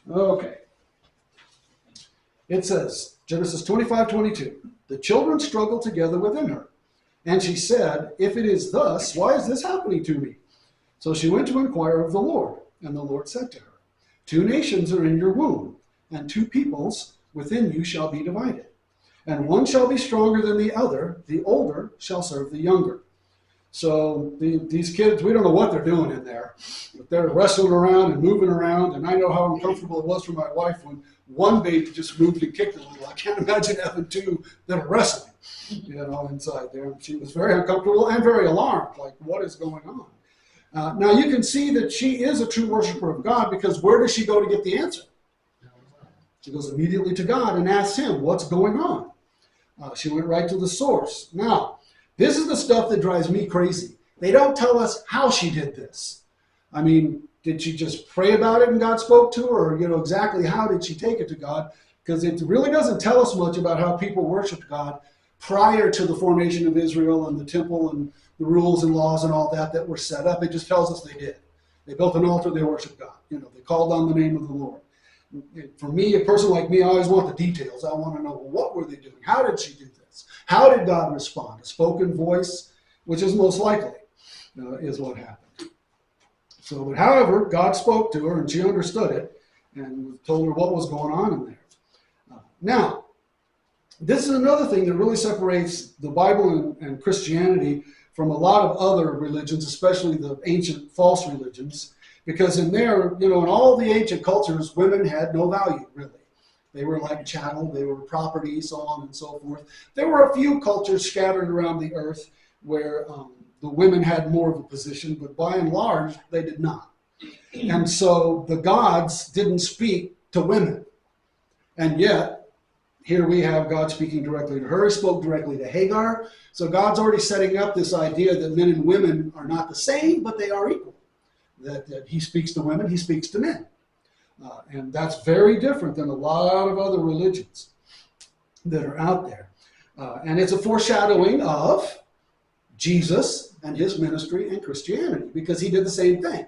Okay. It says, Genesis 25:22, the children struggled together within her. And she said, if it is thus, why is this happening to me? So she went to inquire of the Lord. And the Lord said to her, 2 nations are in your womb, and 2 peoples within you shall be divided. And one shall be stronger than the other, the older shall serve the younger. So these kids, we don't know what they're doing in there, but they're wrestling around and moving around. And I know how uncomfortable it was for my wife when one baby just moved and kicked a little. I can't imagine having 2 that are wrestling, inside there. She was very uncomfortable and very alarmed, like, what is going on? Now you can see that she is a true worshiper of God, because where does she go to get the answer? She goes immediately to God and asks him, what's going on? She went right to the source. Now, this is the stuff that drives me crazy. They don't tell us how she did this. I mean, did she just pray about it and God spoke to her? Or, exactly how did she take it to God? Because it really doesn't tell us much about how people worshiped God prior to the formation of Israel and the temple and the rules and laws and all that were set up. It just tells us they did. They built an altar, they worshiped God. They called on the name of the Lord. For me, a person like me, I always want the details. I want to know, what were they doing? How did she do this? How did God respond? A spoken voice, which is most likely, is what happened. So, but however, God spoke to her and she understood it and told her what was going on in there. Now, this is another thing that really separates the Bible and Christianity from a lot of other religions, especially the ancient false religions, because in there, in all the ancient cultures, women had no value, really. They were like chattel, they were property, so on and so forth. There were a few cultures scattered around the earth where the women had more of a position, but by and large, they did not. And so the gods didn't speak to women. And yet, here we have God speaking directly to her. He spoke directly to Hagar. So God's already setting up this idea that men and women are not the same, but they are equal. That he speaks to women, he speaks to men. And that's very different than a lot of other religions that are out there. And it's a foreshadowing of Jesus and his ministry and Christianity, because he did the same thing.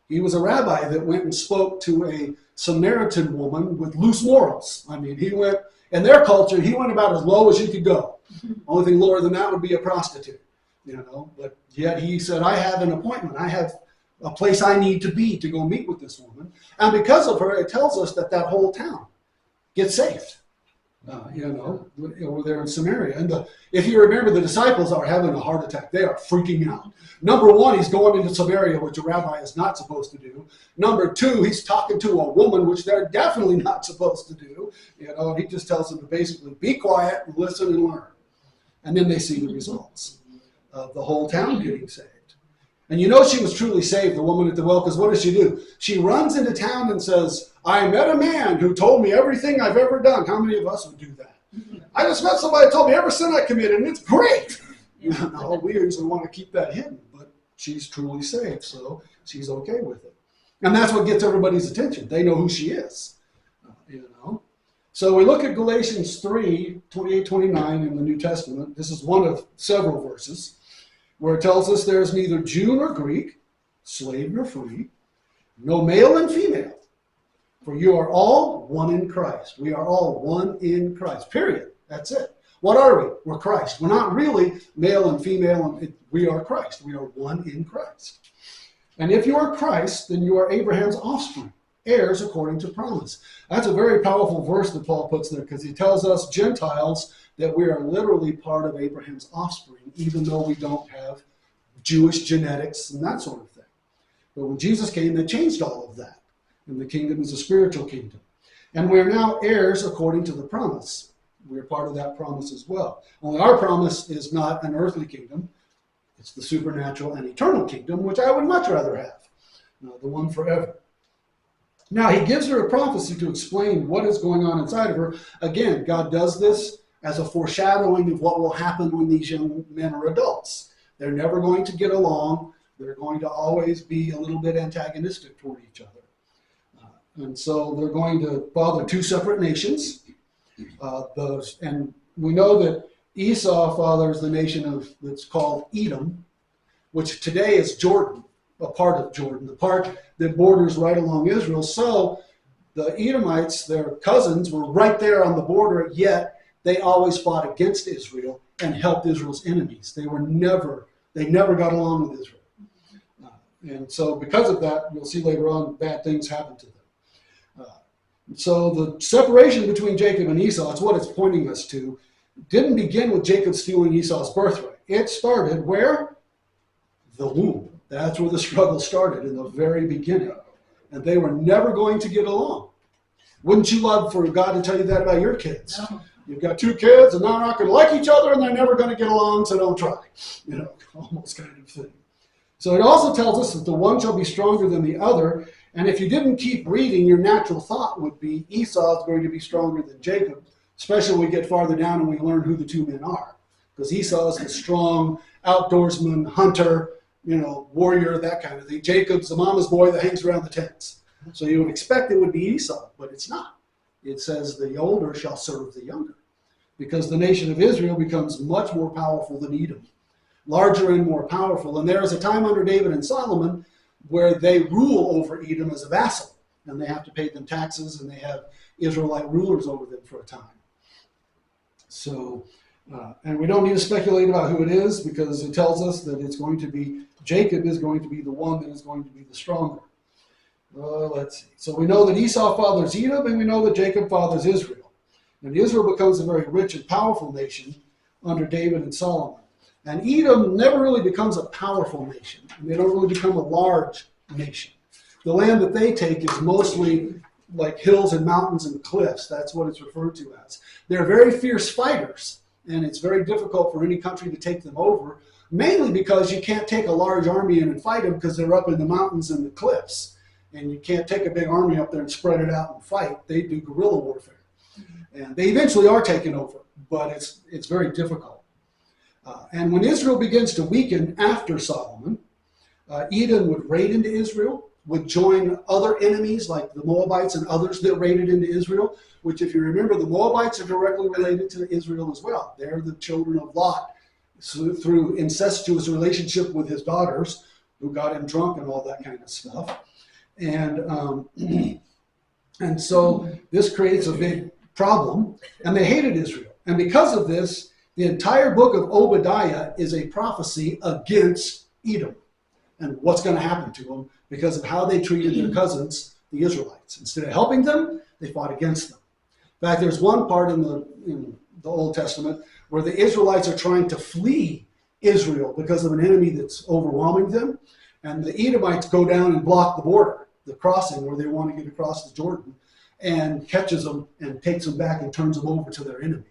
He was a rabbi that went and spoke to a Samaritan woman with loose morals. I mean, he went, in their culture, he went about as low as you could go. Only thing lower than that would be a prostitute, But yet he said, I have an appointment. I have a place I need to be to go meet with this woman. And because of her, it tells us that whole town gets saved, over there in Samaria. And if you remember, the disciples are having a heart attack. They are freaking out. Number one, he's going into Samaria, which a rabbi is not supposed to do. Number two, he's talking to a woman, which they're definitely not supposed to do. And he just tells them to basically be quiet and listen and learn. And then they see the results of the whole town getting saved. And she was truly saved, the woman at the well, because what does she do? She runs into town and says, I met a man who told me everything I've ever done. How many of us would do that? I just met somebody who told me every sin I committed, and it's great. We usually want to keep that hidden, but she's truly saved, so she's okay with it. And that's what gets everybody's attention. They know who she is. So we look at Galatians 3, 28, 29 in the New Testament. This is one of several verses, where it tells us there is neither Jew nor Greek, slave nor free, no male and female, for you are all one in Christ. We are all one in Christ, period. That's it. What are we? We're Christ. We're not really male and female. We are Christ. We are one in Christ. And if you are Christ, then you are Abraham's offspring, heirs according to promise. That's a very powerful verse that Paul puts there, because he tells us Gentiles that we are literally part of Abraham's offspring, even though we don't have Jewish genetics and that sort of thing. But when Jesus came, they changed all of that. And the kingdom is a spiritual kingdom. And we're now heirs according to the promise. We're part of that promise as well. Only our promise is not an earthly kingdom. It's the supernatural and eternal kingdom, which I would much rather have. The one forever. Now, he gives her a prophecy to explain what is going on inside of her. Again, God does this as a foreshadowing of what will happen when these young men are adults. They're never going to get along. They're going to always be a little bit antagonistic toward each other. And so they're going to father 2 separate nations. And we know that Esau fathers the nation that's called Edom, which today is Jordan, a part of Jordan, the part that borders right along Israel. So the Edomites, their cousins, were right there on the border, yet they always fought against Israel and helped Israel's enemies. They never got along with Israel. And so because of that, you'll see later on, bad things happen to them. So the separation between Jacob and Esau, that's what it's pointing us to, didn't begin with Jacob stealing Esau's birthright. It started where? The womb. That's where the struggle started, in the very beginning. And they were never going to get along. Wouldn't you love for God to tell you that about your kids? No. You've got two kids, and they're not going to like each other, and they're never going to get along, so don't try. Almost kind of thing. So it also tells us that the one shall be stronger than the other. And if you didn't keep reading, your natural thought would be Esau is going to be stronger than Jacob, especially when we get farther down and we learn who the two men are. Because Esau is the strong outdoorsman, hunter, warrior, that kind of thing. Jacob's the mama's boy that hangs around the tents. So you would expect it would be Esau, but it's not. It says the older shall serve the younger, because the nation of Israel becomes much more powerful than Edom, larger and more powerful. And there is a time under David and Solomon where they rule over Edom as a vassal, and they have to pay them taxes, and they have Israelite rulers over them for a time. So, and we don't need to speculate about who it is, because it tells us that it's going to be, Jacob is going to be the one that is going to be the stronger. Let's see. So we know that Esau fathers Edom, and we know that Jacob fathers Israel. And Israel becomes a very rich and powerful nation under David and Solomon. And Edom never really becomes a powerful nation. They don't really become a large nation. The land that they take is mostly like hills and mountains and cliffs. That's what it's referred to as. They're very fierce fighters, and it's very difficult for any country to take them over, mainly because you can't take a large army in and fight them because they're up in the mountains and the cliffs. And you can't take a big army up there and spread it out and fight. They do guerrilla warfare. And they eventually are taken over, but it's very difficult. And when Israel begins to weaken after Solomon, Edom would raid into Israel, would join other enemies like the Moabites and others that raided into Israel, which, if you remember, the Moabites are directly related to Israel as well. They're the children of Lot through incestuous relationship with his daughters, who got him drunk and all that kind of stuff. And so this creates a big problem, and they hated Israel. And because of this, the entire book of Obadiah is a prophecy against Edom and what's going to happen to them because of how they treated their cousins, the Israelites. Instead of helping them, they fought against them. In fact, there's one part in the Old Testament where the Israelites are trying to flee Israel because of an enemy that's overwhelming them, and the Edomites go down and block the border, the crossing where they want to get across the Jordan, and catches them and takes them back and turns them over to their enemy,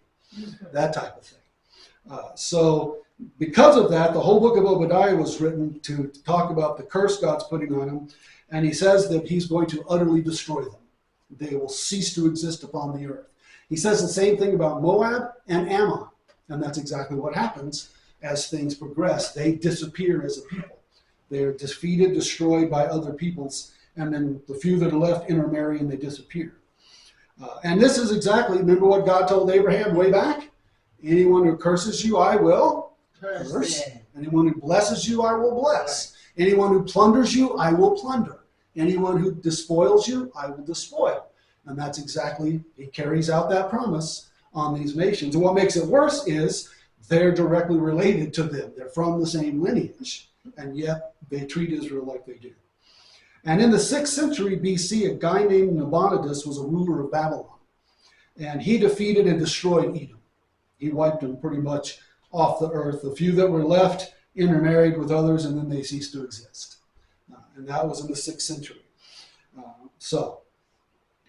that type of thing. So because of that, the whole book of Obadiah was written to talk about the curse God's putting on them, and he says that he's going to utterly destroy them. They will cease to exist upon the earth. He says the same thing about Moab and Ammon, and that's exactly what happens as things progress. They disappear as a people. They're defeated, destroyed by other peoples, and then the few that are left intermarry and they disappear. And this is exactly, remember what God told Abraham way back? Anyone who curses you, I will curse. Anyone who blesses you, I will bless. Anyone who plunders you, I will plunder. Anyone who despoils you, I will despoil. And that's exactly, he carries out that promise on these nations. And what makes it worse is they're directly related to them. They're from the same lineage, and yet they treat Israel like they do. And in the 6th century BC, a guy named Nabonidus was a ruler of Babylon. And he defeated and destroyed Edom. He wiped them pretty much off the earth. The few that were left intermarried with others, and then they ceased to exist. And that was in the 6th century.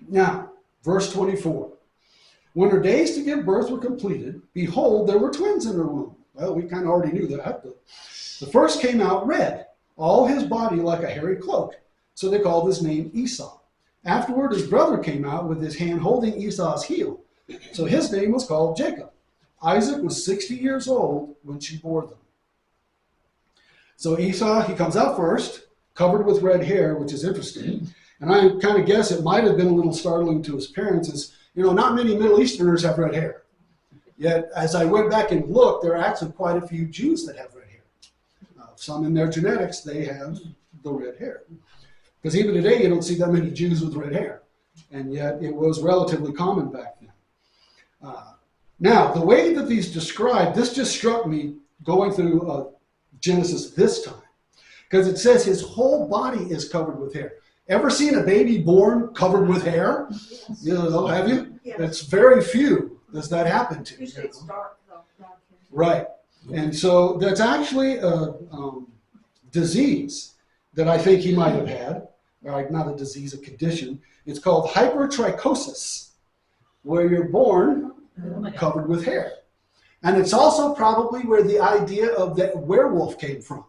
Now, verse 24. When her days to give birth were completed, behold, there were twins in her womb. Well, we kind of already knew that. The first came out red, all his body like a hairy cloak. So they called his name Esau. Afterward, his brother came out with his hand holding Esau's heel. So his name was called Jacob. Isaac was 60 years old when she bore them. So Esau, he comes out first, covered with red hair, which is interesting. And I kind of guess it might have been a little startling to his parents, as not many Middle Easterners have red hair. Yet, as I went back and looked, there are actually quite a few Jews that have red hair. Some in their genetics, they have the red hair. Because even today, you don't see that many Jews with red hair. and yet it was relatively common back then. Now, the way that these described, this just struck me going through Genesis this time, because it says his whole body is covered with hair. Ever seen a baby born covered with hair? Yes. You know, have you? Yes. It's very few does that happen to. Usually it's dark though. Right. And so that's actually a disease that I think he might have had. Right, not a disease, a condition. It's called hypertrichosis, where you're born covered with hair. And it's also probably where the idea of the werewolf came from.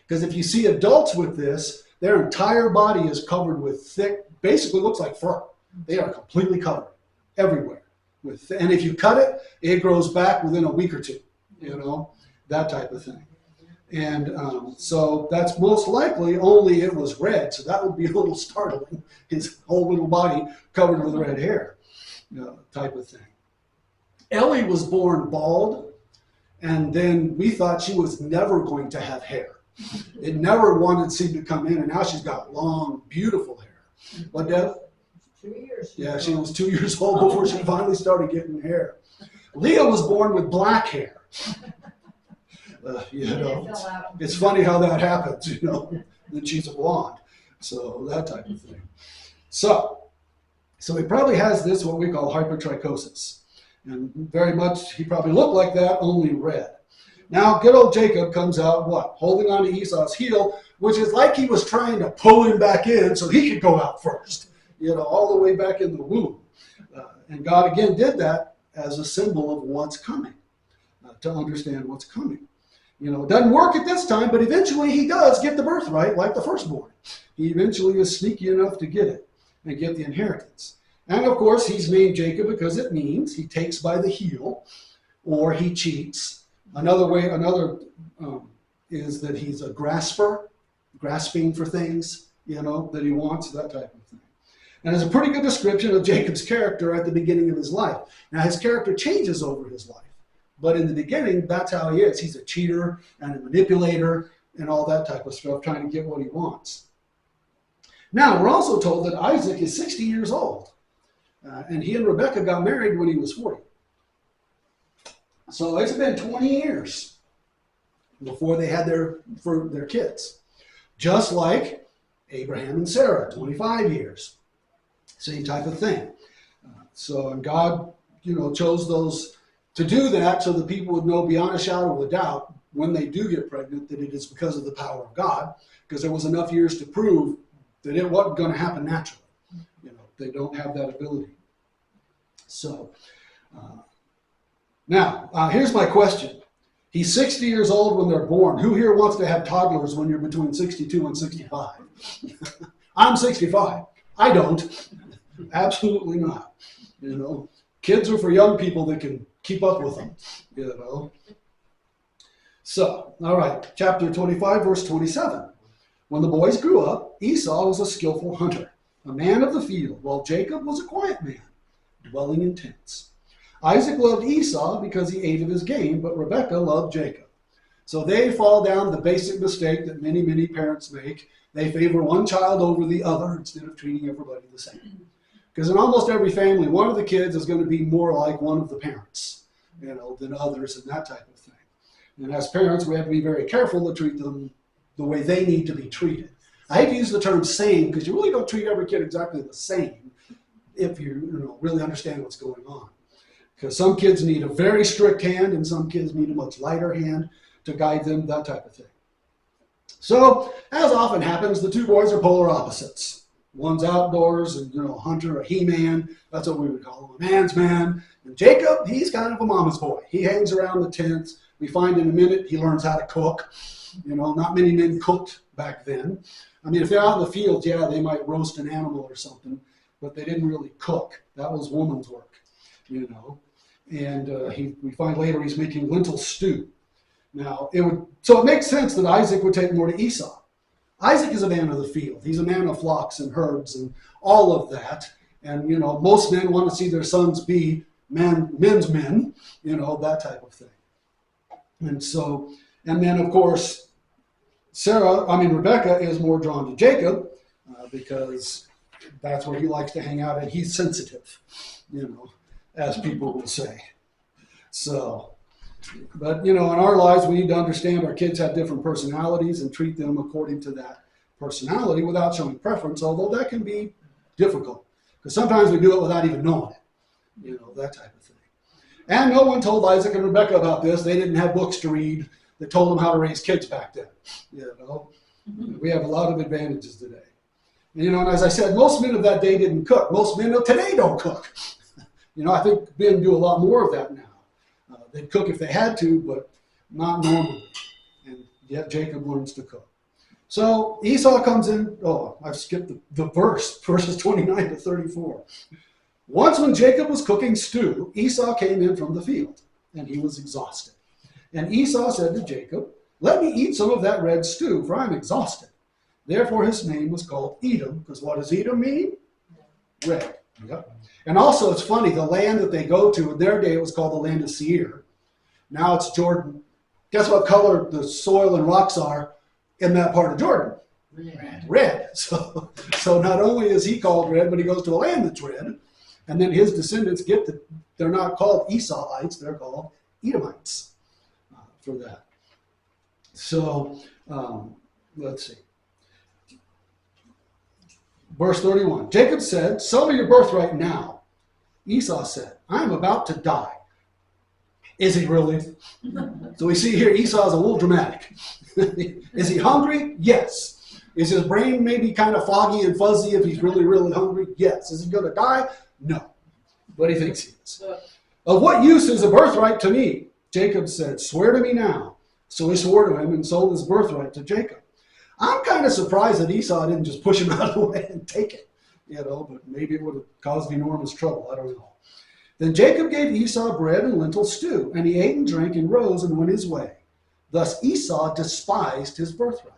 Because if you see adults with this, their entire body is covered with thick, basically looks like fur. They are completely covered everywhere. And if you cut it, it grows back within a week or two, you know, that type of thing. And so that's most likely only it was red, so that would be a little startling, his whole little body covered with red hair, you know, type of thing. Ellie was born bald, and then we thought she was never going to have hair. It never seemed to come in, and now she's got long, beautiful hair. What, Deb? 2 years. Yeah, she was 2 years old before she finally started getting hair. Leah was born with black hair. You know, it's funny how that happens, you know. Then she's a blonde, so that type of thing. So he probably has this, what we call hypertrichosis. And very much, he probably looked like that, only red. Now, good old Jacob comes out, what? Holding on to Esau's heel, which is like he was trying to pull him back in so he could go out first, you know, all the way back in the womb. And God, again, did that as a symbol of what's coming, to understand what's coming. You know, it doesn't work at this time, but eventually he does get the birthright like the firstborn. He eventually is sneaky enough to get it and get the inheritance. And of course, he's named Jacob because it means he takes by the heel or he cheats. Another is that he's a grasper, grasping for things, you know, that he wants, that type of thing. And it's a pretty good description of Jacob's character at the beginning of his life. Now, his character changes over his life. But in the beginning, that's how he is. He's a cheater and a manipulator and all that type of stuff, trying to get what he wants. Now, we're also told that Isaac is 60 years old. And he and Rebekah got married when he was 40. So it's been 20 years before they had their kids. Just like Abraham and Sarah, 25 years. Same type of thing. And God, you know, chose those to do that so that people would know beyond a shadow of a doubt when they do get pregnant that it is because of the power of God, because there was enough years to prove that it wasn't going to happen naturally. You know, they don't have that ability. So now, here's my question. He's 60 years old when they're born. Who here wants to have toddlers when you're between 62 and 65? I'm 65. I don't. Absolutely not. You know, kids are for young people that can keep up with them, you know. So, all right, chapter 25, verse 27. When the boys grew up, Esau was a skillful hunter, a man of the field, while Jacob was a quiet man, dwelling in tents. Isaac loved Esau because he ate of his game, but Rebekah loved Jacob. So they fall down the basic mistake that many, many parents make. They favor one child over the other instead of treating everybody the same. Because in almost every family, one of the kids is going to be more like one of the parents, you know, than others and that type of thing. And as parents, we have to be very careful to treat them the way they need to be treated. I hate to use the term same because you really don't treat every kid exactly the same if you really understand what's going on. Because some kids need a very strict hand and some kids need a much lighter hand to guide them, that type of thing. So, as often happens, the two boys are polar opposites. One's outdoors and, hunter, a he-man. That's what we would call him, a man's man. And Jacob, he's kind of a mama's boy. He hangs around the tents. We find in a minute he learns how to cook. Not many men cooked back then. I mean, if they're out in the fields, yeah, they might roast an animal or something, but they didn't really cook. That was woman's work, And we find later he's making lentil stew. Now, it makes sense that Isaac would take more to Esau. Isaac is a man of the field. He's a man of flocks and herds and all of that. And, most men want to see their sons be men's men, that type of thing. And then, of course, Rebekah is more drawn to Jacob because that's where he likes to hang out, and he's sensitive, as people will say. So, but, in our lives, we need to understand our kids have different personalities and treat them according to that personality without showing preference, although that can be difficult because sometimes we do it without even knowing it, that type of thing. And no one told Isaac and Rebekah about this. They didn't have books to read that told them how to raise kids back then. We have a lot of advantages today. And as I said, most men of that day didn't cook. Most men of today don't cook. I think men do a lot more of that now. They'd cook if they had to, but not normally. And yet Jacob learns to cook. So Esau comes in. Oh, I've skipped the verses 29 to 34. Once when Jacob was cooking stew, Esau came in from the field, and he was exhausted. And Esau said to Jacob, "Let me eat some of that red stew, for I am exhausted." Therefore his name was called Edom, because what does Edom mean? Red. Yep. And also it's funny, the land that they go to, in their day it was called the land of Seir. Now it's Jordan. Guess what color the soil and rocks are in that part of Jordan? Red. So not only is he called red, but he goes to a land that's red. And then his descendants they're not called Esauites, they're called Edomites for that. So let's see. Verse 31. Jacob said, "Sell me your birthright now." Esau said, "I am about to die." Is he really? So we see here Esau's a little dramatic. Is he hungry? Yes. Is his brain maybe kind of foggy and fuzzy if he's really, really hungry? Yes. Is he going to die? No. But he thinks he is. "Of what use is a birthright to me?" Jacob said, "Swear to me now." So he swore to him and sold his birthright to Jacob. I'm kind of surprised that Esau didn't just push him out of the way and take it, but maybe it would have caused enormous trouble. I don't know. Then Jacob gave Esau bread and lentil stew, and he ate and drank and rose and went his way. Thus Esau despised his birthright.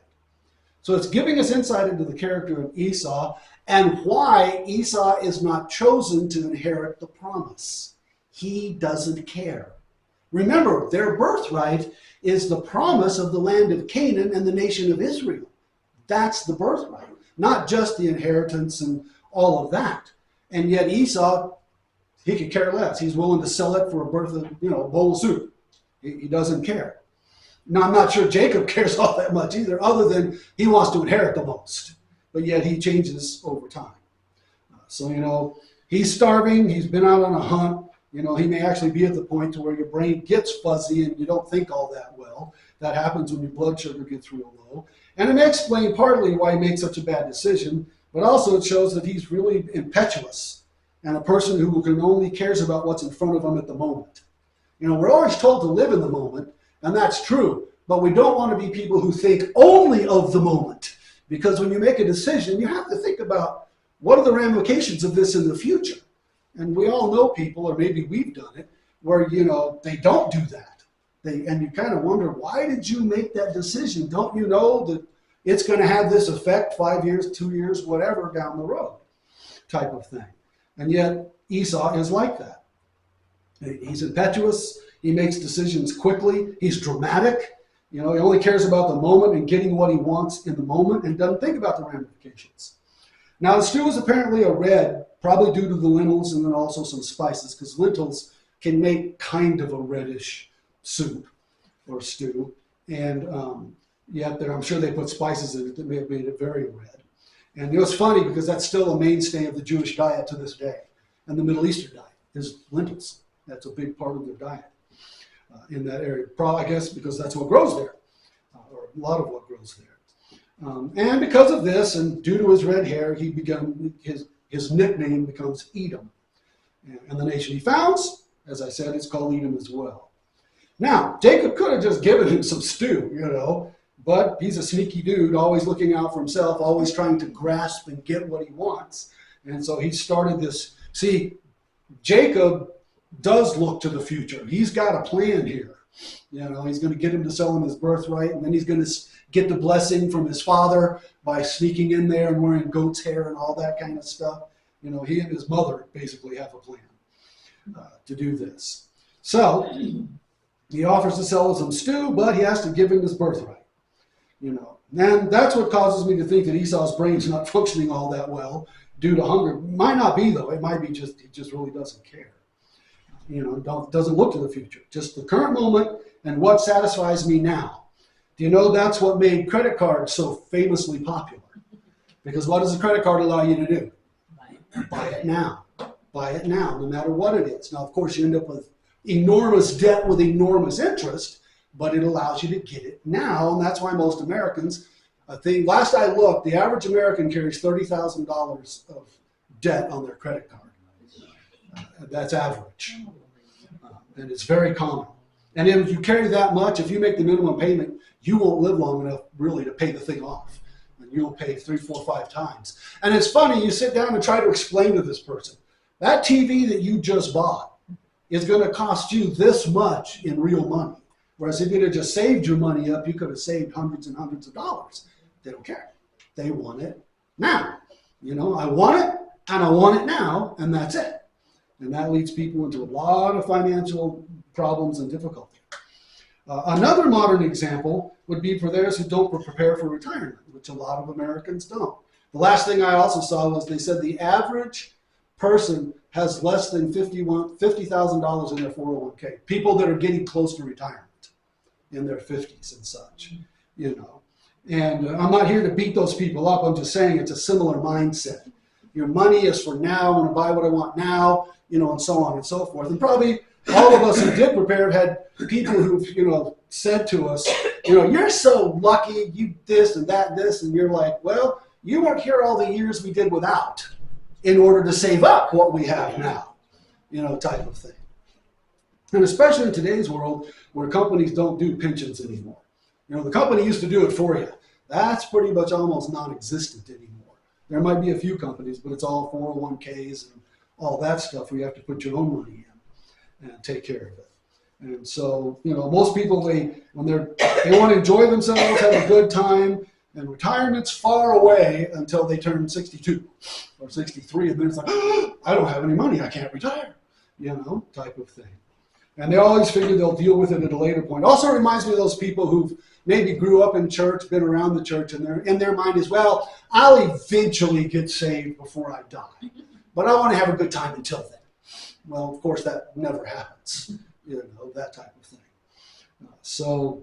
So it's giving us insight into the character of Esau and why Esau is not chosen to inherit the promise. He doesn't care. Remember, their birthright is the promise of the land of Canaan and the nation of Israel. That's the birthright, not just the inheritance and all of that. And yet Esau, he could care less. He's willing to sell it for a bowl of soup. He doesn't care. Now, I'm not sure Jacob cares all that much either, other than he wants to inherit the most. But yet he changes over time. So, he's starving. He's been out on a hunt. He may actually be at the point to where your brain gets fuzzy and you don't think all that well. That happens when your blood sugar gets real low. And it may explain partly why he makes such a bad decision, but also it shows that he's really impetuous and a person who only cares about what's in front of him at the moment. We're always told to live in the moment, and that's true, but we don't want to be people who think only of the moment, because when you make a decision, you have to think about what are the ramifications of this in the future. And we all know people, or maybe we've done it, where, they don't do that. And you kind of wonder, why did you make that decision? Don't you know that it's going to have this effect 5 years, 2 years, whatever, down the road type of thing. And yet Esau is like that. He's impetuous. He makes decisions quickly. He's dramatic. He only cares about the moment and getting what he wants in the moment and doesn't think about the ramifications. Now, the stew is apparently a red, probably due to the lentils and then also some spices, because lentils can make kind of a reddish soup or stew. And yet I'm sure they put spices in it that may have made it very red. And it's funny because that's still a mainstay of the Jewish diet to this day. And the Middle Eastern diet is lentils. That's a big part of their diet in that area. Probably, I guess, because that's what grows there, or a lot of what grows there. And because of this, and due to his red hair, his nickname becomes Edom. And the nation he founds, as I said, is called Edom as well. Now, Jacob could have just given him some stew, but he's a sneaky dude, always looking out for himself, always trying to grasp and get what he wants. And so he started this. See, Jacob does look to the future. He's got a plan here. He's going to get him to sell him his birthright, and then he's going to get the blessing from his father by sneaking in there and wearing goat's hair and all that kind of stuff. He and his mother basically have a plan to do this. So he offers to sell some stew, but he has to give him his birthright. And that's what causes me to think that Esau's brain's not functioning all that well, due to hunger. Might not be, though. It might be just he just really doesn't care. Doesn't look to the future. Just the current moment and what satisfies me now. Do you know that's what made credit cards so famously popular? Because what does a credit card allow you to do? Buy it now. Buy it now, no matter what it is. Now, of course, you end up with enormous debt with enormous interest, but it allows you to get it now, and that's why most Americans, last I looked, the average American carries $30,000 of debt on their credit card. That's average, and it's very common. And if you carry that much, if you make the minimum payment, you won't live long enough really to pay the thing off. And you'll pay 3, 4, 5 times. And it's funny, you sit down and try to explain to this person, that TV that you just bought is going to cost you this much in real money. Whereas if you'd have just saved your money up, you could have saved hundreds and hundreds of dollars. They don't care. They want it now. I want it, and I want it now, and that's it. And that leads people into a lot of financial problems and difficulty. Another modern example would be for those who don't prepare for retirement, which a lot of Americans don't. The last thing I also saw was they said the average person has less than $50,000 in their 401k. People that are getting close to retirement in their 50s and such, And I'm not here to beat those people up. I'm just saying it's a similar mindset. Your money is for now. I want to buy what I want now, and so on and so forth. And probably all of us who did prepare had people who've, said to us, you're so lucky, you this and that, this, and you're like, well, you weren't here all the years we did without in order to save up what we have now, type of thing. And especially in today's world where companies don't do pensions anymore. The company used to do it for you. That's pretty much almost non-existent anymore. There might be a few companies, but it's all 401ks and all that stuff where you have to put your own money in and take care of it. And so, most people, they want to enjoy themselves, have a good time, and retirement's far away until they turn 62 or 63, and then it's like, I don't have any money, I can't retire, type of thing. And they always figure they'll deal with it at a later point. Also reminds me of those people who've maybe grew up in church, been around the church, and in their mind is, well, I'll eventually get saved before I die. But I want to have a good time until then. Well, of course, that never happens, that type of thing. So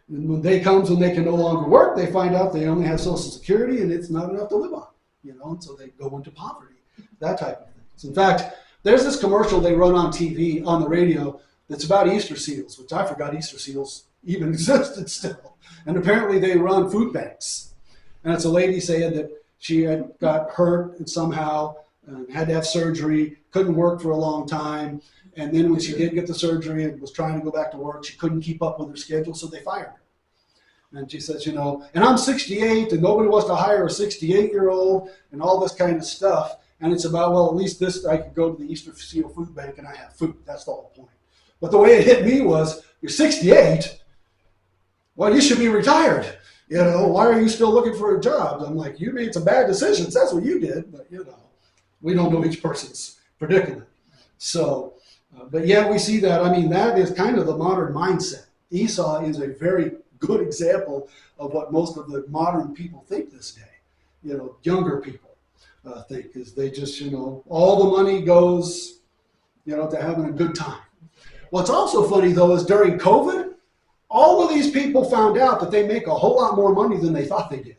when day comes when they can no longer work, they find out they only have Social Security and it's not enough to live on, and so they go into poverty, that type of thing. So in fact, there's this commercial they run on TV, on the radio, that's about Easter seals, which I forgot Easter seals even existed still. And apparently they run food banks. And it's a lady saying that she had got hurt and somehow had to have surgery, couldn't work for a long time. And then when she did get the surgery and was trying to go back to work, she couldn't keep up with her schedule, so they fired her. And she says, and I'm 68 and nobody wants to hire a 68-year-old and all this kind of stuff. And it's about, well, at least this, I could go to the Easter Seal Food Bank and I have food. That's the whole point. But the way it hit me was, you're 68, well, you should be retired. Why are you still looking for a job? I'm like, you made some bad decisions. That's what you did. But, we don't know each person's predicament. So, but yeah, we see that. I mean, that is kind of the modern mindset. Esau is a very good example of what most of the modern people think this day. Younger people. Think is they just, all the money goes, to having a good time. What's also funny, though, is during COVID, all of these people found out that they make a whole lot more money than they thought they did,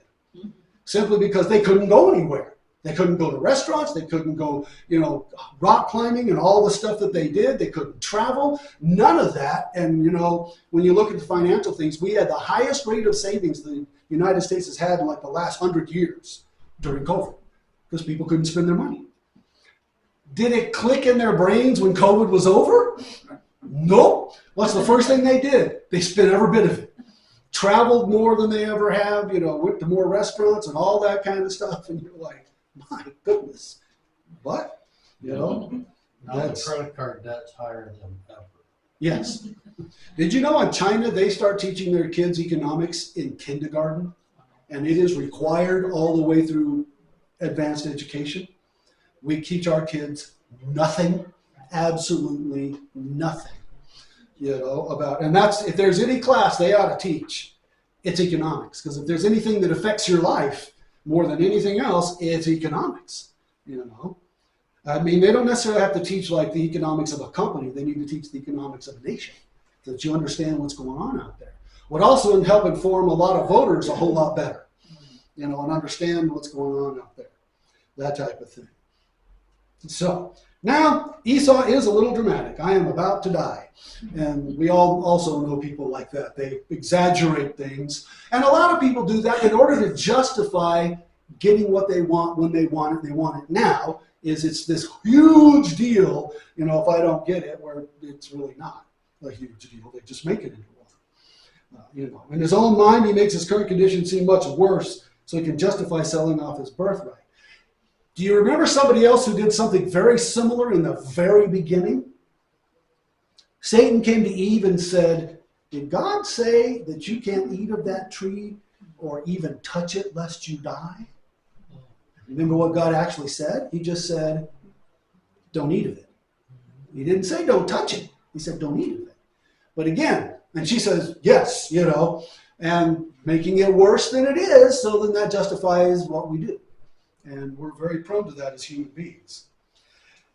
simply because they couldn't go anywhere. They couldn't go to restaurants. They couldn't go, rock climbing and all the stuff that they did. They couldn't travel. None of that. And, when you look at the financial things, we had the highest rate of savings the United States has had in like the last 100 years during COVID. Because people couldn't spend their money. Did it click in their brains when COVID was over? Nope. What's the first thing they did? They spent every bit of it. Traveled more than they ever have, went to more restaurants and all that kind of stuff. And you're like, my goodness. But, Now the credit card debt's higher than ever. Yes. Did you know in China they start teaching their kids economics in kindergarten? And it is required all the way through advanced education. We teach our kids nothing, absolutely nothing, about, and that's, if there's any class they ought to teach, it's economics. Because if there's anything that affects your life, more than anything else is economics. I mean, they don't necessarily have to teach like the economics of a company. They need to teach the economics of a nation, so that you understand what's going on out there. Would also help inform a lot of voters a whole lot better, and understand what's going on out there, that type of thing. So now Esau is a little dramatic. I am about to die. And we all also know people like that. They exaggerate things. And a lot of people do that in order to justify getting what they want when they want it. They want it now. It's this huge deal, if I don't get it, where it's really not a huge deal. They just make it into one. In his own mind, he makes his current condition seem much worse so he can justify selling off his birthright. Do you remember somebody else who did something very similar in the very beginning? Satan came to Eve and said, did God say that you can't eat of that tree or even touch it lest you die? Remember what God actually said? He just said, don't eat of it. He didn't say don't touch it. He said don't eat of it. But again, and she says, yes, and making it worse than it is, so then that justifies what we do. And we're very prone to that as human beings.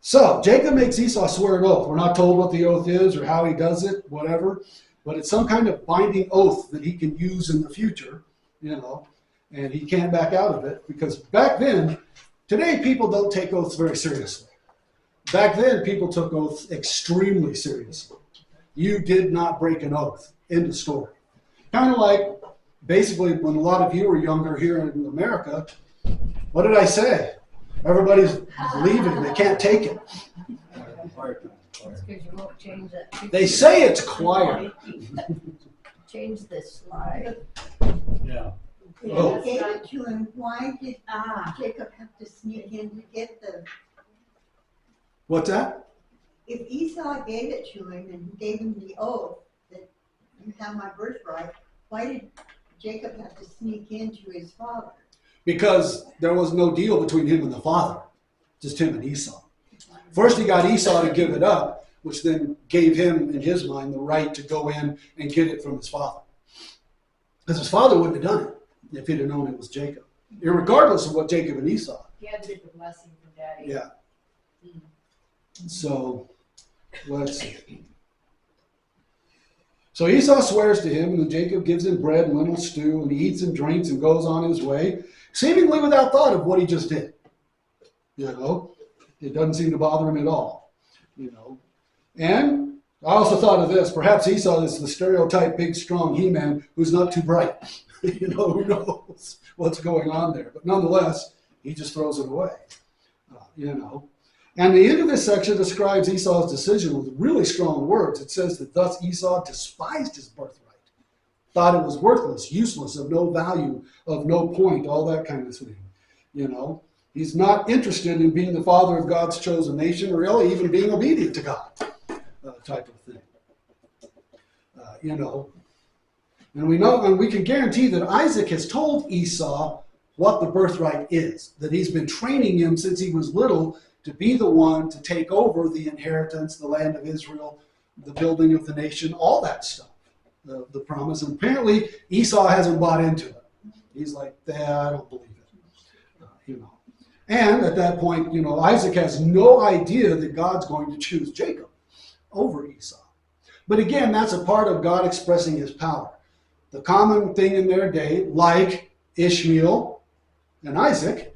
So Jacob makes Esau swear an oath. We're not told what the oath is or how he does it, whatever. But it's some kind of binding oath that he can use in the future, and he can't back out of it. Because back then, today people don't take oaths very seriously. Back then, people took oaths extremely seriously. You did not break an oath. End of story. Kind of like, basically, when a lot of you were younger here in America, what did I say? Everybody's leaving. They can't take it. It's because you won't change that. They say it's quiet. Change this slide. Yeah. Oh. Gave it to him. Why did Jacob have to sneak in to get the? What's that? If Esau gave it to him and gave him the oath that you have my birthright, why did Jacob have to sneak into his father? Because there was no deal between him and the father, just him and Esau. First he got Esau to give it up, which then gave him, in his mind, the right to go in and get it from his father. Because his father wouldn't have done it if he'd have known it was Jacob, regardless of what Jacob and Esau. He had to get the blessing from Daddy. Yeah. So, let's see. So Esau swears to him, and then Jacob gives him bread and lentil stew, and he eats and drinks and goes on his way, seemingly without thought of what he just did. It doesn't seem to bother him at all. And I also thought of this. Perhaps Esau is the stereotype big, strong he-man who's not too bright. Who knows what's going on there. But nonetheless, he just throws it away. And the end of this section describes Esau's decision with really strong words. It says that thus Esau despised his birthright, thought it was worthless, useless, of no value, of no point, all that kind of thing. He's not interested in being the father of God's chosen nation, or really even being obedient to God, type of thing. And we know, and we can guarantee that Isaac has told Esau what the birthright is, that he's been training him since he was little to be the one to take over the inheritance, the land of Israel, the building of the nation, all that stuff, the promise. And apparently Esau hasn't bought into it. He's like, I don't believe it. And at that point, Isaac has no idea that God's going to choose Jacob over Esau. But again, that's a part of God expressing his power. The common thing in their day, like Ishmael and Isaac,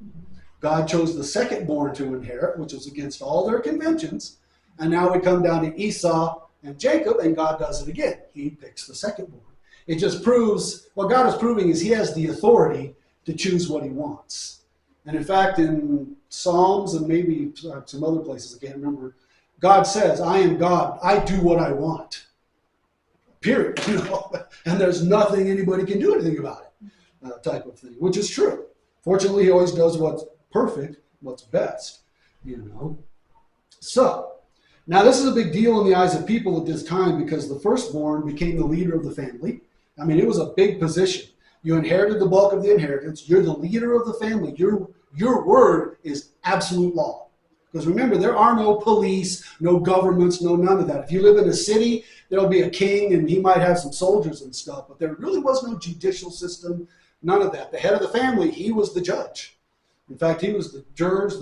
God chose the second born to inherit, which was against all their conventions. And now we come down to Esau and Jacob, and God does it again. He picks the second born. It just proves, what God is proving is he has the authority to choose what he wants. And in fact, in Psalms and maybe some other places, I can't remember, God says, I am God. I do what I want. Period. And there's nothing anybody can do anything about it, type of thing, which is true. Fortunately, he always does what's perfect, what's best, So, now this is a big deal in the eyes of people at this time because the firstborn became the leader of the family. I mean, it was a big position. You inherited the bulk of the inheritance. You're the leader of the family. Your word is absolute law. Because remember, there are no police, no governments, no none of that. If you live in a city, there'll be a king and he might have some soldiers and stuff, but there really was no judicial system. None of that. The head of the family, he was the judge. In fact, he was the judge,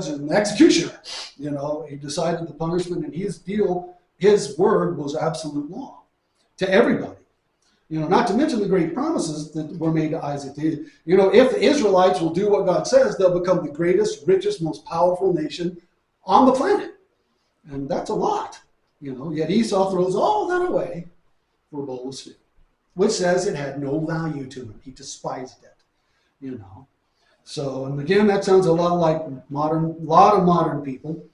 and the executioner. He decided the punishment, and his word was absolute law to everybody. Not to mention the great promises that were made to Isaac. If the Israelites will do what God says, they'll become the greatest, richest, most powerful nation on the planet. And that's a lot. Yet Esau throws all that away for a bowl of stew, which says it had no value to him. He despised it. So, and again, that sounds a lot like a lot of modern people.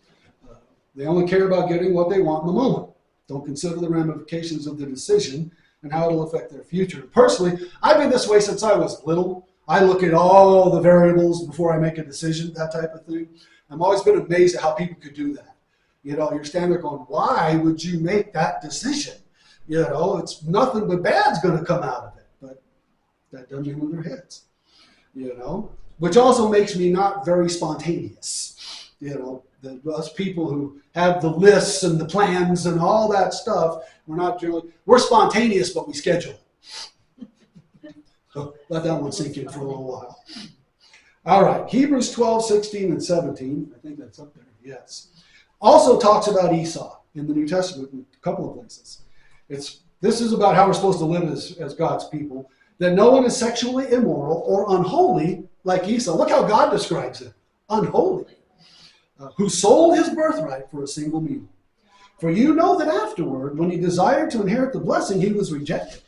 They only care about getting what they want in the moment. Don't consider the ramifications of the decision and how it'll affect their future. Personally, I've been this way since I was little. I look at all the variables before I make a decision, that type of thing. I've always been amazed at how people could do that. You're standing there going, why would you make that decision? It's nothing but bad's going to come out of it. But that doesn't mean in their heads. Which also makes me not very spontaneous. Us people who have the lists and the plans and all that stuff, we're spontaneous, but we schedule it. So let that one sink in for a little while. All right, Hebrews 12, 16, and 17. I think that's up there, yes. Also talks about Esau in the New Testament in a couple of places. This is about how we're supposed to live as God's people, that no one is sexually immoral or unholy like Esau. Look how God describes it, unholy. Who sold his birthright for a single meal. For you know that afterward, when he desired to inherit the blessing, he was rejected.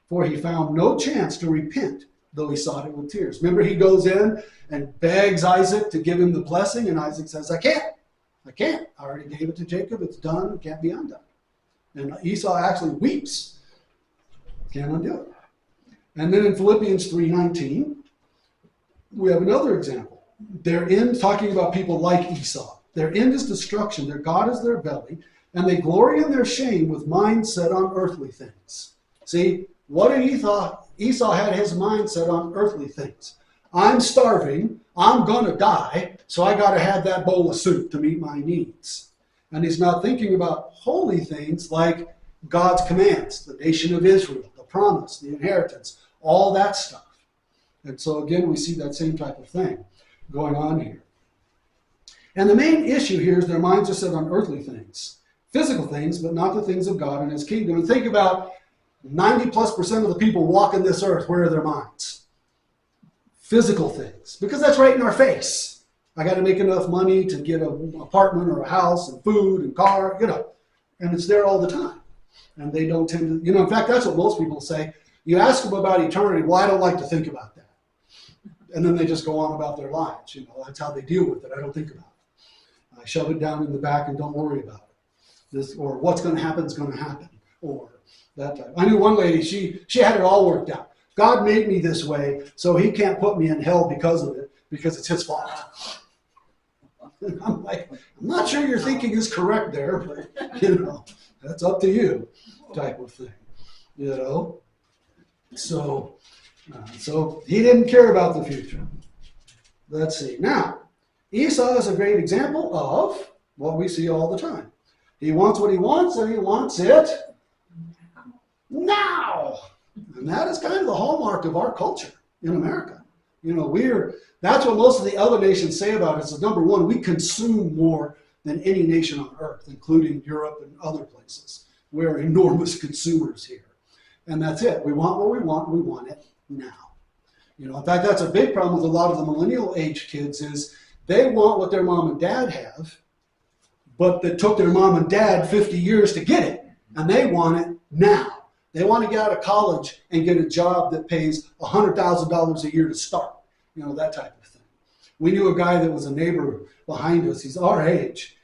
For he found no chance to repent, though he sought it with tears. Remember, he goes in and begs Isaac to give him the blessing, and Isaac says, I can't. I already gave it to Jacob. It's done. It can't be undone. And Esau actually weeps. Can't undo it. And then in Philippians 3:19, we have another example. Their end, talking about people like Esau, their end is destruction, their God is their belly, and they glory in their shame with minds set on earthly things. See, what did Esau? Esau had his mind set on earthly things. I'm starving, I'm going to die, so I got to have that bowl of soup to meet my needs. And he's not thinking about holy things like God's commands, the nation of Israel, the promise, the inheritance, all that stuff. And so again, we see that same type of thing going on here. And the main issue here is their minds are set on earthly things, physical things, but not the things of God and his kingdom. And think about 90+% of the people walking this earth, where are their minds? Physical things, because that's right in our face. I got to make enough money to get an apartment or a house and food and car, and it's there all the time. And they don't tend to, in fact, that's what most people say. You ask them about eternity, well, I don't like to think about that. And then they just go on about their lives. That's how they deal with it. I don't think about it. I shove it down in the back and don't worry about it. Or what's going to happen is going to happen. Or that type. I knew one lady, she had it all worked out. God made me this way, so he can't put me in hell because of it, because it's his fault. And I'm like, I'm not sure your thinking is correct there, but, that's up to you, type of thing. So he didn't care about the future. Let's see. Now, Esau is a great example of what we see all the time. He wants what he wants, and he wants it now. And that is kind of the hallmark of our culture in America. That's what most of the other nations say about us. Is number one, we consume more than any nation on earth, including Europe and other places. We're enormous consumers here. And that's it. We want what we want it now. In fact, that's a big problem with a lot of the millennial age kids is they want what their mom and dad have, but that took their mom and dad 50 years to get it, and they want it now. They want to get out of college and get a job that pays $100,000 a year to start, that type of thing. We knew a guy that was a neighbor behind us. He's our age,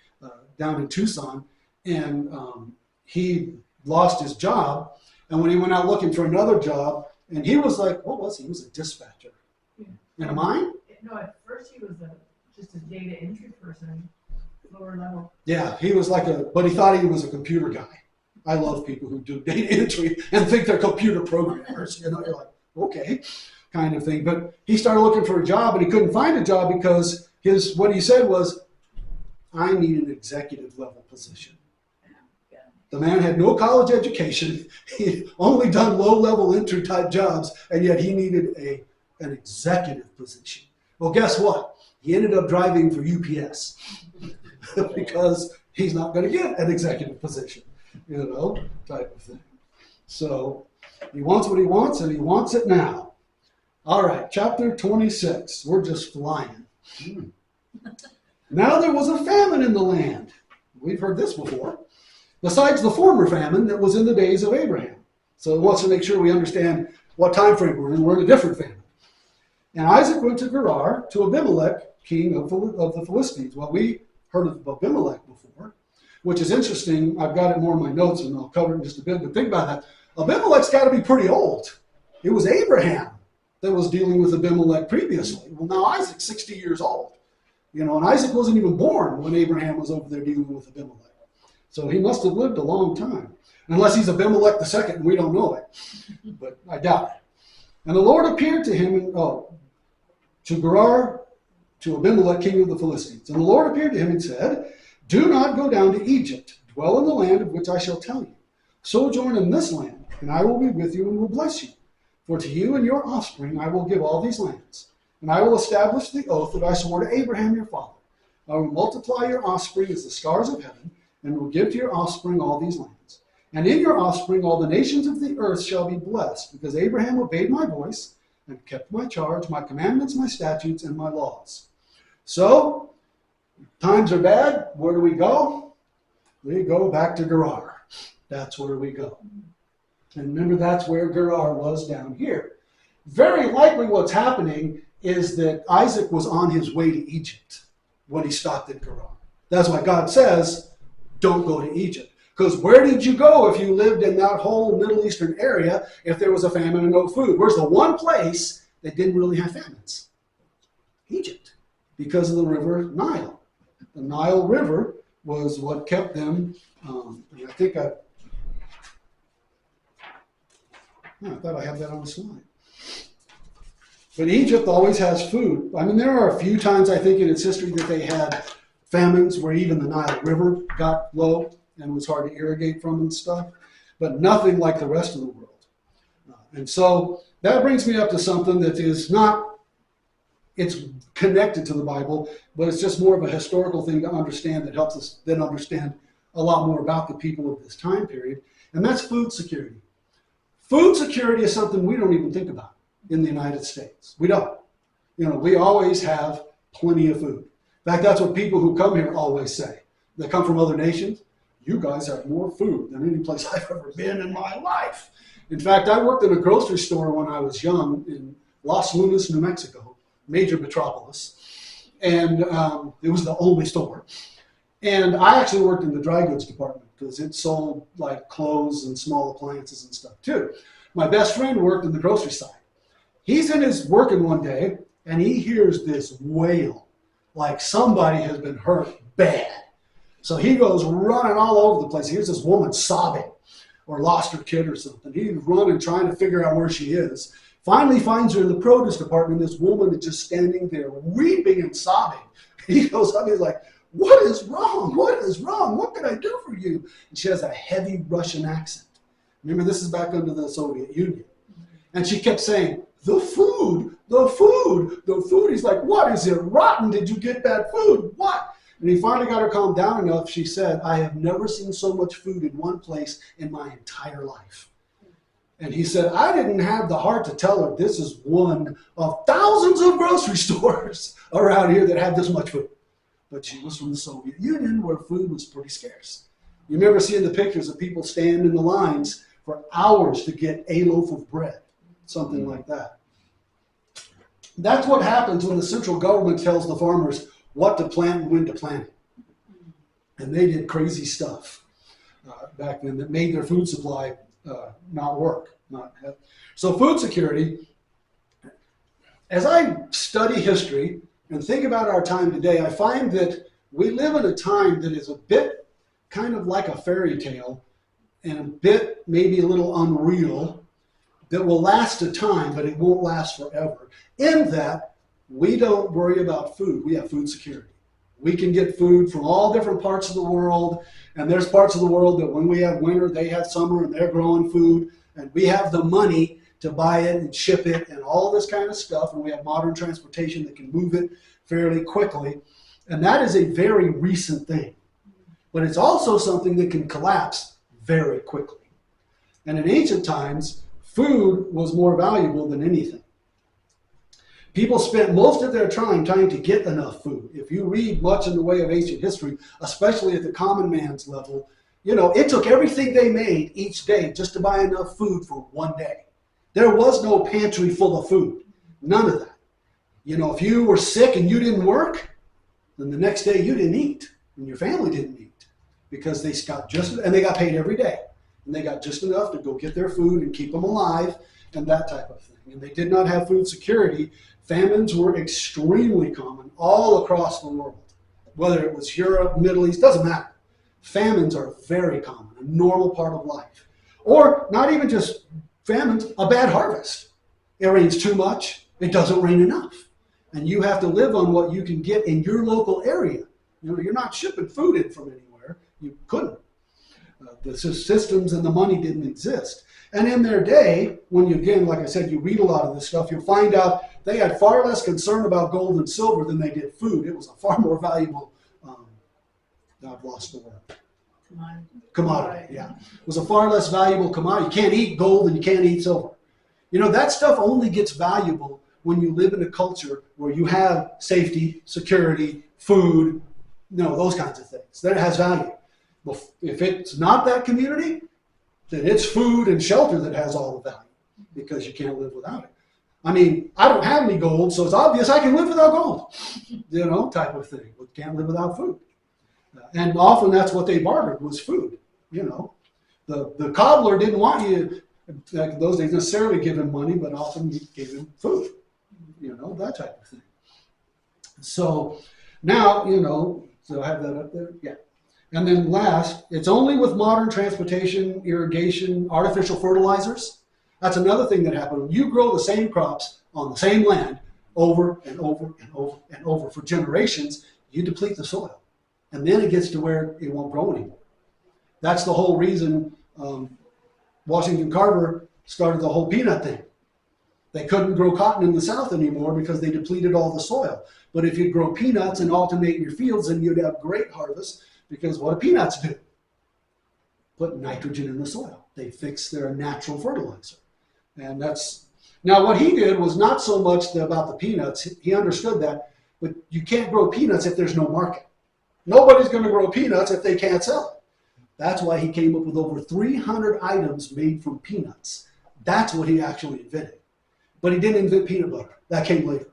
down in Tucson, and he lost his job. And when he went out looking for another job, and he was like, what was he? He was a dispatcher. Yeah. In a mine? No, at first he was just a data entry person, lower level. Yeah, he was but he thought he was a computer guy. I love people who do data entry and think they're computer programmers. You're like, okay, kind of thing. But he started looking for a job, and he couldn't find a job because what he said was, I need an executive level position. The man had no college education. He'd only done low-level entry type jobs, and yet he needed a an executive position. Well, guess what? He ended up driving for UPS because he's not going to get an executive position, type of thing. So he wants what he wants, and he wants it now. All right, chapter 26. We're just flying. Now there was a famine in the land. We've heard this before. Besides the former famine that was in the days of Abraham. So it wants to make sure we understand what time frame we're in. We're in a different famine. And Isaac went to Gerar, to Abimelech, king of the Philistines. Well, we heard of Abimelech before, which is interesting. I've got it more in my notes, and I'll cover it in just a bit. But think about that. Abimelech's got to be pretty old. It was Abraham that was dealing with Abimelech previously. Well, now Isaac's 60 years old. And Isaac wasn't even born when Abraham was over there dealing with Abimelech. So he must have lived a long time. Unless he's Abimelech the second, and we don't know it. But I doubt it. And the Lord appeared to him, to Gerar, to Abimelech, king of the Philistines. And the Lord appeared to him and said, do not go down to Egypt. Dwell in the land of which I shall tell you. Sojourn in this land, and I will be with you and will bless you. For to you and your offspring I will give all these lands. And I will establish the oath that I swore to Abraham your father. I will multiply your offspring as the stars of heaven, and will give to your offspring all these lands. And in your offspring all the nations of the earth shall be blessed, because Abraham obeyed my voice, and kept my charge, my commandments, my statutes, and my laws. So, times are bad. Where do we go? We go back to Gerar. That's where we go. And remember, that's where Gerar was down here. Very likely what's happening is that Isaac was on his way to Egypt when he stopped at Gerar. That's why God says, don't go to Egypt. Because where did you go if you lived in that whole Middle Eastern area if there was a famine and no food? Where's the one place that didn't really have famines? Egypt, because of the river Nile. The Nile River was what kept them, I think I thought I had that on the slide. But Egypt always has food. I mean, there are a few times, I think, in its history that they had famines where even the Nile River got low and was hard to irrigate from and stuff, but nothing like the rest of the world. And so that brings me up to something that is not, it's connected to the Bible, but it's just more of a historical thing to understand that helps us then understand a lot more about the people of this time period, and that's food security. Food security is something we don't even think about in the United States. We don't. We always have plenty of food. In fact, that's what people who come here always say. They come from other nations. You guys have more food than any place I've ever been in my life. In fact, I worked in a grocery store when I was young in Los Lunas, New Mexico, major metropolis. And it was the only store. And I actually worked in the dry goods department because it sold like clothes and small appliances and stuff too. My best friend worked in the grocery side. He's in his working one day and he hears this wail like somebody has been hurt bad. So he goes running all over the place. He hears this woman sobbing or lost her kid or something. He's running, trying to figure out where she is. Finally finds her in the produce department. This woman is just standing there weeping and sobbing. He goes up, he's like, what is wrong? What is wrong? What can I do for you? And she has a heavy Russian accent. Remember, this is back under the Soviet Union. And she kept saying, the food, the food, the food. He's like, what, is it rotten? Did you get bad food? What? And he finally got her calmed down enough. She said, I have never seen so much food in one place in my entire life. And he said, I didn't have the heart to tell her this is one of thousands of grocery stores around here that have this much food. But she was from the Soviet Union where food was pretty scarce. You remember seeing the pictures of people stand in the lines for hours to get a loaf of bread, something like that. That's what happens when the central government tells the farmers what to plant and when to plant it. And they did crazy stuff back then that made their food supply not work. So food security, as I study history and think about our time today, I find that we live in a time that is a bit kind of like a fairy tale and a bit maybe a little unreal that will last a time, but it won't last forever. In that, we don't worry about food. We have food security. We can get food from all different parts of the world, and there's parts of the world that when we have winter, they have summer, and they're growing food, and we have the money to buy it and ship it and all this kind of stuff. And we have modern transportation that can move it fairly quickly. And that is a very recent thing. But it's also something that can collapse very quickly. And in ancient times, food was more valuable than anything. People spent most of their time trying to get enough food. If you read much in the way of ancient history, especially at the common man's level, it took everything they made each day just to buy enough food for one day. There was no pantry full of food. None of that. If you were sick and you didn't work, then the next day you didn't eat and your family didn't eat because they got paid every day. And they got just enough to go get their food and keep them alive and that type of thing. And they did not have food security. Famines were extremely common all across the world. Whether it was Europe, Middle East, doesn't matter. Famines are very common, a normal part of life. Or not even just famines, a bad harvest. It rains too much, it doesn't rain enough. And you have to live on what you can get in your local area. You're not shipping food in from anywhere. You couldn't. The systems and the money didn't exist. And in their day, when you, again, like I said, you read a lot of this stuff, you'll find out they had far less concern about gold and silver than they did food. It was a far more valuable, I've lost the word. Commodity, yeah. It was a far less valuable commodity. You can't eat gold and you can't eat silver. That stuff only gets valuable when you live in a culture where you have safety, security, food, those kinds of things. Then it has value. If it's not that community, then it's food and shelter that has all the value because you can't live without it. I mean, I don't have any gold, so it's obvious I can live without gold, type of thing. But can't live without food. And often that's what they bartered was food. The cobbler didn't want you, back in those days, necessarily give him money, but often you gave him food, that type of thing. So now, so I have that up there, yeah. And then last, it's only with modern transportation, irrigation, artificial fertilizers. That's another thing that happened. When you grow the same crops on the same land over and over and over and over for generations, you deplete the soil. And then it gets to where it won't grow anymore. That's the whole reason Washington Carver started the whole peanut thing. They couldn't grow cotton in the South anymore because they depleted all the soil. But if you grow peanuts and alternate your fields, then you'd have great harvest. Because what do peanuts do? Put nitrogen in the soil. They fix their natural fertilizer. And now what he did was not so much about the peanuts. He understood that, but you can't grow peanuts if there's no market. Nobody's going to grow peanuts if they can't sell it. That's why he came up with over 300 items made from peanuts. That's what he actually invented. But he didn't invent peanut butter. That came later.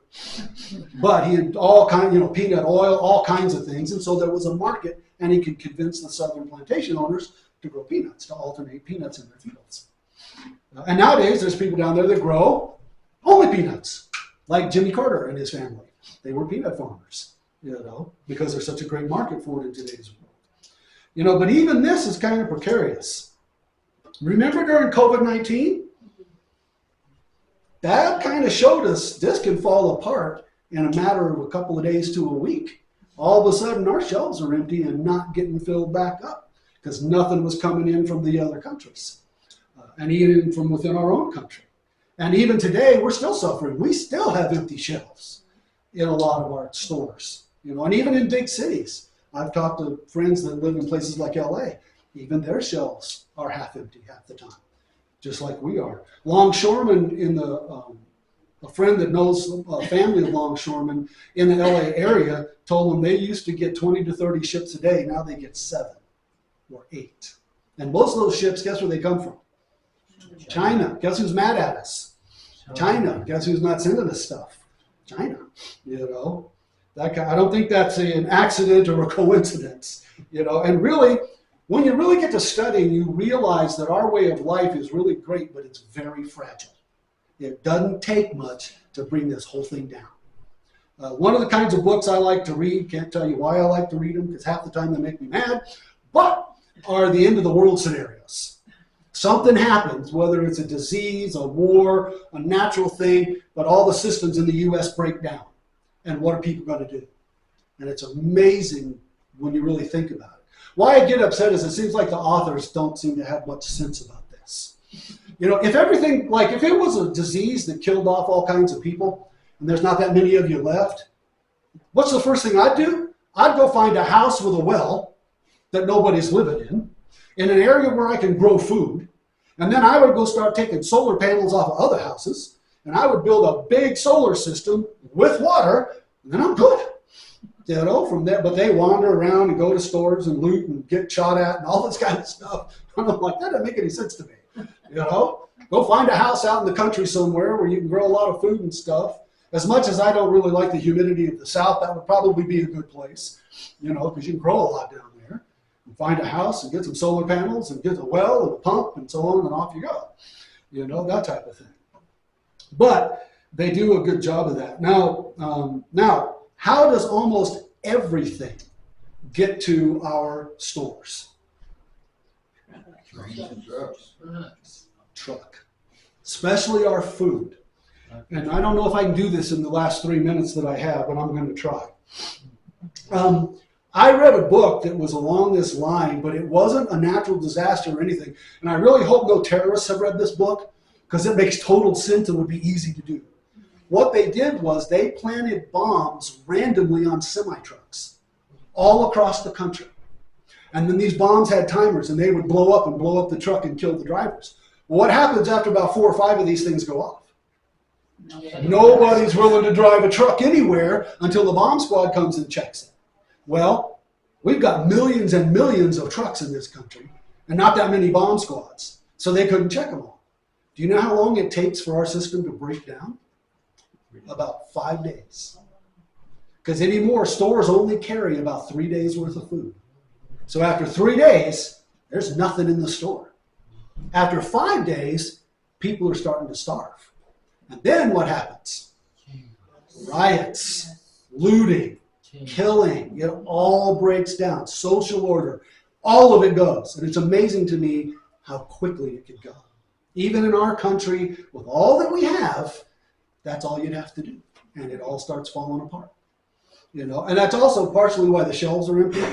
But he had all kinds, peanut oil, all kinds of things. And so there was a market, and he could convince the southern plantation owners to grow peanuts, to alternate peanuts in their fields. And nowadays, there's people down there that grow only peanuts, like Jimmy Carter and his family. They were peanut farmers, because there's such a great market for it in today's world. But even this is kind of precarious. Remember during COVID-19? That kind of showed us this can fall apart in a matter of a couple of days to a week. All of a sudden, our shelves are empty and not getting filled back up because nothing was coming in from the other countries and even from within our own country. And even today, we're still suffering. We still have empty shelves in a lot of our stores, and even in big cities. I've talked to friends that live in places like LA. Even their shelves are half empty half the time, just like we are. Longshoremen a friend that knows a family of longshoremen in the LA area told them they used to get 20 to 30 ships a day. Now they get 7 or 8. And most of those ships, guess where they come from? China. Guess who's mad at us? China. Guess who's not sending us stuff? China. I don't think that's an accident or a coincidence. And really, when you really get to studying, you realize that our way of life is really great, but it's very fragile. It doesn't take much to bring this whole thing down. One of the kinds of books I like to read, can't tell you why I like to read them, because half the time they make me mad, but are the end of the world scenarios. Something happens, whether it's a disease, a war, a natural thing, but all the systems in the U.S. break down. And what are people going to do? And it's amazing when you really think about it. Why I get upset is it seems like the authors don't seem to have much sense about this. if everything, like if it was a disease that killed off all kinds of people and there's not that many of you left, what's the first thing I'd do? I'd go find a house with a well that nobody's living in an area where I can grow food. And then I would go start taking solar panels off of other houses, and I would build a big solar system with water, and then I'm good. From there, but they wander around and go to stores and loot and get shot at and all this kind of stuff. And I'm like, that doesn't make any sense to me. Go find a house out in the country somewhere where you can grow a lot of food and stuff. As much as I don't really like the humidity of the South, that would probably be a good place, because you can grow a lot down there. And find a house and get some solar panels and get a well and a pump and so on, and off you go. That type of thing. But they do a good job of that. Now, how does almost everything get to our stores? Truck. Especially our food. And I don't know if I can do this in the last 3 minutes that I have, but I'm going to try. I read a book that was along this line, but it wasn't a natural disaster or anything. And I really hope no terrorists have read this book, because it makes total sense and would be easy to do. What they did was they planted bombs randomly on semi-trucks all across the country. And then these bombs had timers, and they would blow up the truck and kill the drivers. Well, what happens after about 4 or 5 of these things go off? Nobody's willing to drive a truck anywhere until the bomb squad comes and checks it. Well, we've got millions and millions of trucks in this country and not that many bomb squads, so they couldn't check them all. Do you know how long it takes for our system to break down? About 5 days. Because anymore, stores only carry about 3 days worth of food. So after 3 days, there's nothing in the store. After 5 days, people are starting to starve. And then what happens? Riots, looting, killing, it all breaks down. Social order, all of it goes. And it's amazing to me how quickly it could go. Even in our country, with all that we have, that's all you'd have to do. And it all starts falling apart. And that's also partially why the shelves are empty.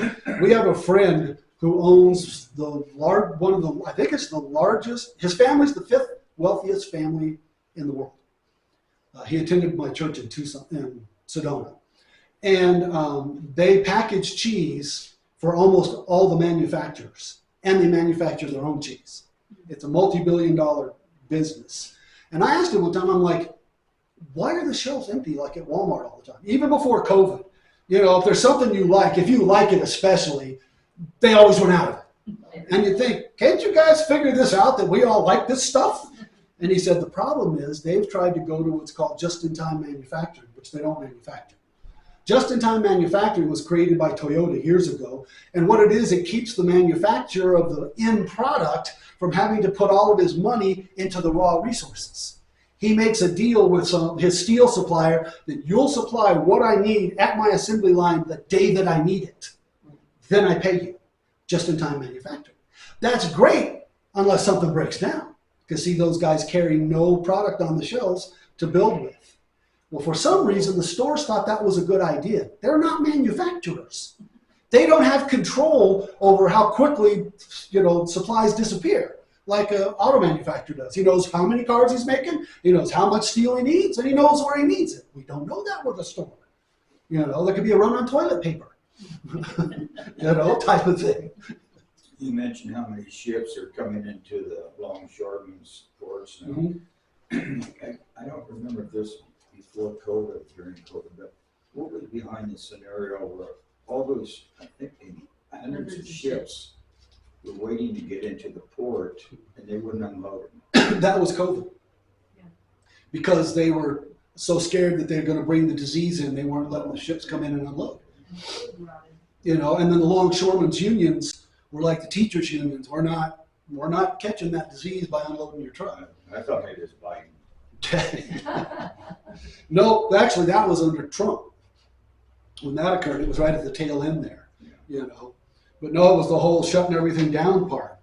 We have a friend who owns I think it's the largest, his family's the 5th wealthiest family in the world. He attended my church in Sedona. And they package cheese for almost all the manufacturers. And they manufacture their own cheese. It's a multi-billion-dollar business. And I asked him one time, I'm like, why are the shelves empty like at Walmart all the time? Even before COVID. If there's something you like, if you like it especially, they always run out of it. And you think, can't you guys figure this out, that we all like this stuff? And he said the problem is they've tried to go to what's called just-in-time manufacturing, which they don't manufacture. Just-in-time manufacturing was created by Toyota years ago. And what it is, it keeps the manufacturer of the end product from having to put all of his money into the raw resources. He makes a deal with his steel supplier that you'll supply what I need at my assembly line the day that I need it. Then I pay you. Just-in-time manufacturing. That's great unless something breaks down. Because see, those guys carry no product on the shelves to build with. Well, for some reason, the stores thought that was a good idea. They're not manufacturers. They don't have control over how quickly, supplies disappear, like an auto manufacturer does. He knows how many cars he's making, he knows how much steel he needs, and he knows where he needs it. We don't know that with a store. There could be a run on toilet paper, type of thing. You mentioned how many ships are coming into the longshoremen's ports now. Mm-hmm. I don't remember if this before COVID, during COVID, but what was behind the scenario where all those, I think maybe hundreds of ships were waiting to get into the port and they wouldn't unload them? That was COVID. Yeah. Because they were so scared that they're going to bring the disease in, they weren't letting the ships come in and unload. And then the longshoremen's unions were like the teachers' unions. We're not catching that disease by unloading your truck. I thought maybe it was Biden. No, actually, that was under Trump. When that occurred, it was right at the tail end there, But no, it was the whole shutting everything down part.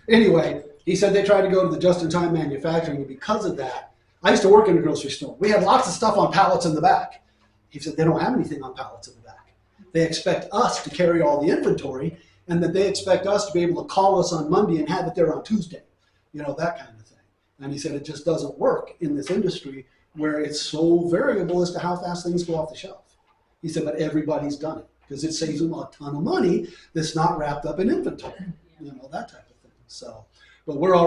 Anyway, he said they tried to go to the just-in-time manufacturing, and because of that, I used to work in a grocery store. We had lots of stuff on pallets in the back. He said they don't have anything on pallets in the back. They expect us to carry all the inventory, and that they expect us to be able to call us on Monday and have it there on Tuesday, that kind of thing. And he said it just doesn't work in this industry where it's so variable as to how fast things go off the shelf. He said, but everybody's done it because it saves them a ton of money that's not wrapped up in inventory, that type of thing. So, but we're all